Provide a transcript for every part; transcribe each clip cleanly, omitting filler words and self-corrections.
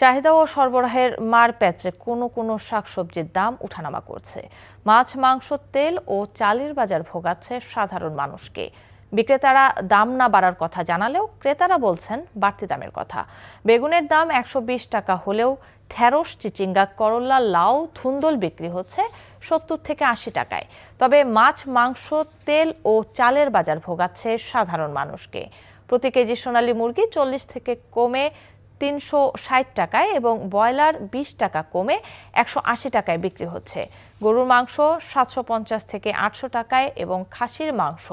চাহিদা ও সরবরাহের মার প্যাচে কোনো শাকসবজির দাম ওঠানামা করছে। মাছ, মাংস, তেল ও চালের বাজার ভোগাচ্ছে সাধারণ মানুষকে। বিক্রেতারা দাম না বাড়ার কথা জানালেও ক্রেতারা বলছেন বাড়তি দামের কথা। বেগুনের দাম ১২০ টাকা হলেও ঢেঁড়স, চিচিঙ্গা, করলা, লাউ, ধুন্দুল বিক্রি হচ্ছে ৭০ থেকে ৮০ টাকায়। তবে মাছ, মাংস, তেল ও চালের বাজার ভোগাচ্ছে সাধারণ মানুষকে। প্রতি কেজি সোনালী মুরগি ৪০ থেকে কমে ৩৬০ টাকায় এবং ব্রয়লার ২০ টাকা কমে ১৮০ টাকায় বিক্রি হচ্ছে। গরুর মাংস ৭৫০ থেকে ৮০০ টাকায় এবং খাসির মাংস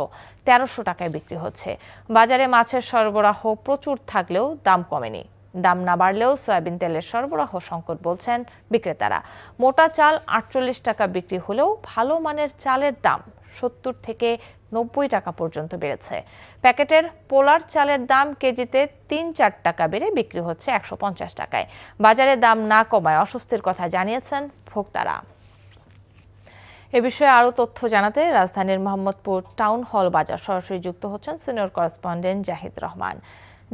১৩০০ টাকায় বিক্রি হচ্ছে। বাজারে মাছের সরবরাহ প্রচুর থাকলেও দাম কমেনি। দাম না বাড়লেও সয়াবিন তেলের সরবরাহ সংকট বলছেন বিক্রেতারা। মোটা চাল ৪৮ টাকা বিক্রি হলেও ভালো মানের চালের দাম ৭০ থেকে ৯০ টাকা পর্যন্ত বেড়েছে। প্যাকেটের পোলার চালের দাম কেজিতে ৩-৪ টাকা বেড়ে বিক্রি হচ্ছে ১৫০ টাকায়। বাজারে দাম না কমায় অস্বস্তির কথা জানিয়েছেন ভোক্তারা। এ বিষয়ে আরও তথ্য জানাতে রাজধানীর মোহাম্মদপুর টাউন হল বাজার সরাসরি যুক্ত হচ্ছেন সিনিয়র করেসপন্ডেন্ট জাহিদ রহমান।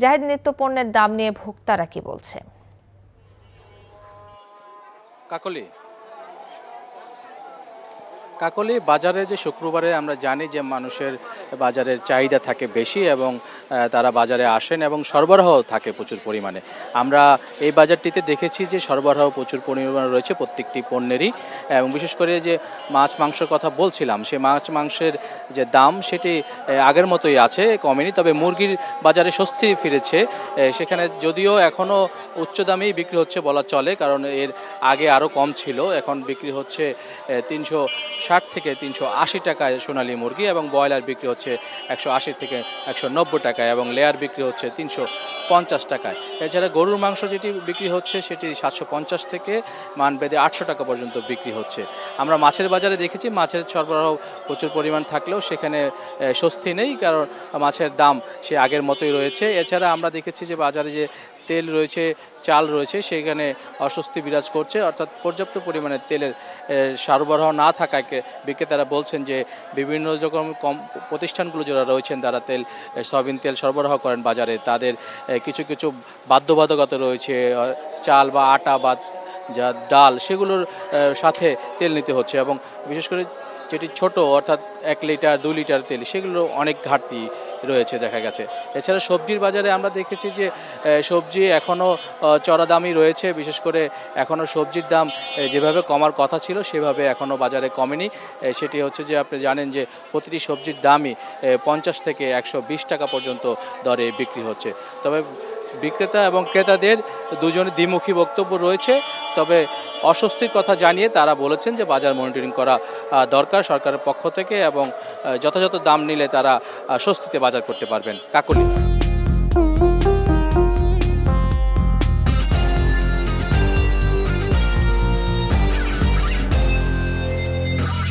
জাহিদ, নিত্য পণ্যের দাম নিয়ে ভোক্তারা কি বলছে? কাকলি বাজারে যে শুক্রবারে আমরা জানি যে মানুষের বাজারের চাহিদা থাকে বেশি এবং তারা বাজারে আসেন এবং সরবরাহ থাকে প্রচুর পরিমাণে। আমরা এই বাজারটিতে দেখেছি যে সরবরাহ প্রচুর পরিমাণে রয়েছে প্রত্যেকটি পণ্যেরই, এবং বিশেষ করে যে মাছ মাংসের কথা বলছিলাম, সেই মাছ মাংসের যে দাম সেটি আগের মতোই আছে, কমেনি। তবে মুরগির বাজারে স্বস্তি ফিরেছে। সেখানে যদিও এখনও উচ্চ দামেই বিক্রি হচ্ছে বলা চলে, কারণ এর আগে আরও কম ছিল। এখন বিক্রি হচ্ছে ৩৬০ থেকে ৩৮০ টাকায় সোনালী মুরগি, এবং ব্রয়লার বিক্রি হচ্ছে ১৮০ থেকে ১৯০ টাকায়, এবং লেয়ার বিক্রি হচ্ছে ৩৫০ টাকায়। এছাড়া গরুর মাংস যেটি বিক্রি হচ্ছে সেটি ৭৫০ থেকে মানভেদে ৮০০ টাকা পর্যন্ত বিক্রি হচ্ছে। আমরা মাছের বাজারে দেখেছি মাছের সরবরাহ প্রচুর পরিমাণ থাকলেও সেখানে স্বস্তি নেই, কারণ মাছের দাম সে আগের মতোই রয়েছে। এছাড়া আমরা দেখেছি যে বাজারে যে তেল রয়েছে, চাল রয়েছে, সেখানে অস্বস্তি বিরাজ করছে, অর্থাৎ পর্যাপ্ত পরিমাণে তেলের সরবরাহ না থাকায় বিক্রেতারা বলছেন যে বিভিন্ন রকম প্রতিষ্ঠানগুলো যারা রয়েছেন তারা সয়াবিন তেল সরবরাহ করেন বাজারে, তাদের কিছু বাধ্যবাধকতা রয়েছে। চাল বা আটা বা যা ডাল সেগুলোর সাথে তেল নিতে হচ্ছে, এবং বিশেষ করে যেটি ছোট অর্থাৎ ১ লিটার ২ লিটার তেল, সেগুলো অনেক ঘাটতি রয়েছে দেখা গেছে। এছাড়া সবজির বাজারে আমরা দেখেছি যে সবজি এখনও চড়া দামই রয়েছে। বিশেষ করে এখনও সবজির দাম যেভাবে কমার কথা ছিল সেভাবে এখনও বাজারে কমেনি। সেটি হচ্ছে যে আপনি জানেন যে প্রতিটি সবজির দামই ৫০ থেকে ১২০ টাকা পর্যন্ত দরে বিক্রি হচ্ছে। তবে বিক্রেতা এবং ক্রেতাদের দুজনের দ্বিমুখী বক্তব্য রয়েছে। তবে অস্বস্তির কথা জানিয়ে তারা বলেছেন যে বাজার মনিটরিং করা দরকার সরকারের পক্ষ থেকে, এবং যথাযথ দাম নিলে তারা স্বস্তিতে বাজার করতে পারবেন। কাকলি।